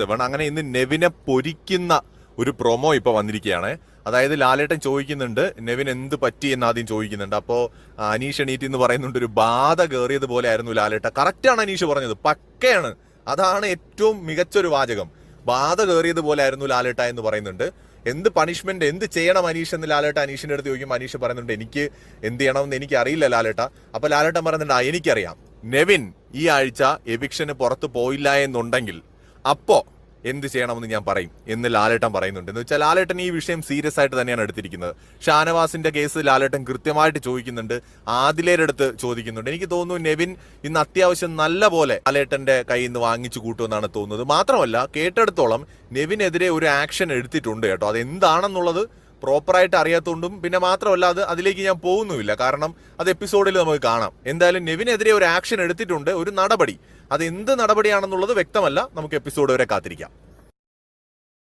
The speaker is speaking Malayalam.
7. അങ്ങനെ ഇന്ന് നെവിനെ പൊരിക്കുന്ന ഒരു പ്രൊമോ ഇപ്പൊ വന്നിരിക്കുകയാണ്. അതായത് ലാലേട്ടൻ ചോദിക്കുന്നുണ്ട് നെവിൻ എന്ത് പറ്റി എന്ന് ആദ്യം ചോദിക്കുന്നുണ്ട്. അപ്പോൾ അനീഷ് എണീറ്റ് എന്ന് പറയുന്നുണ്ട് ഒരു ബാധ കയറിയതുപോലെ ആയിരുന്നു ലാലേട്ട. കറക്റ്റാണ് അനീഷ് പറഞ്ഞത്, പക്കയാണ്. അതാണ് ഏറ്റവും മികച്ചൊരു വാചകം. ബാധ കയറിയതുപോലെ ആയിരുന്നു ലാലേട്ട എന്ന് പറയുന്നുണ്ട്. എന്ത് പണിഷ്മെന്റ്, എന്ത് ചെയ്യണം അനീഷ് എന്ന് ലാലേട്ട അനീഷിന്റെ അടുത്ത് ചോദിക്കുമ്പോൾ അനീഷ് പറയുന്നുണ്ട് എനിക്ക് എന്ത് ചെയ്യണമെന്ന് എനിക്ക് അറിയില്ല ലാലേട്ട. അപ്പൊ ലാലേട്ടൻ പറയുന്നുണ്ട് എനിക്കറിയാം, നെവിൻ ഈ ആഴ്ച എവിക്ഷന് പുറത്ത് പോയില്ല എന്നുണ്ടെങ്കിൽ അപ്പോ എന്ത് ചെയ്യണമെന്ന് ഞാൻ പറയും എന്ന് ലാലേട്ടൻ പറയുന്നുണ്ട്. എന്ന് വെച്ചാൽ ലാലേട്ടൻ ഈ വിഷയം സീരിയസ് ആയിട്ട് തന്നെയാണ് എടുത്തിരിക്കുന്നത്. ഷാനവാസിന്റെ കേസ് ലാലേട്ടൻ കൃത്യമായിട്ട് ചോദിക്കുന്നുണ്ട്, ആദിലേരുടെ അടുത്ത് ചോദിക്കുന്നുണ്ട്. എനിക്ക് തോന്നുന്നു നെവിൻ ഇന്ന് അത്യാവശ്യം നല്ല പോലെ ലാലേട്ടന്റെ കയ്യിൽ നിന്ന് വാങ്ങിച്ചു കൂട്ടുമെന്നാണ് തോന്നുന്നത്. മാത്രമല്ല കേട്ടെടുത്തോളം നെവിനെതിരെ ഒരു ആക്ഷൻ എടുത്തിട്ടുണ്ട് കേട്ടോ. അതെന്താണെന്നുള്ളത് പ്രോപ്പറായിട്ട് അറിയാത്തതുകൊണ്ടും പിന്നെ മാത്രമല്ല അതിലേക്ക് ഞാൻ പോകുന്നുമില്ല, കാരണം അത് എപ്പിസോഡിൽ നമുക്ക് കാണാം. എന്തായാലും നെവിനെതിരെ ഒരു ആക്ഷൻ എടുത്തിട്ടുണ്ട്, ഒരു നടപടി. അത് എന്ത് നടപടിയാണെന്നുള്ളത് വ്യക്തമല്ല, നമുക്ക് എപ്പിസോഡ് വരെ കാത്തിരിക്കാം.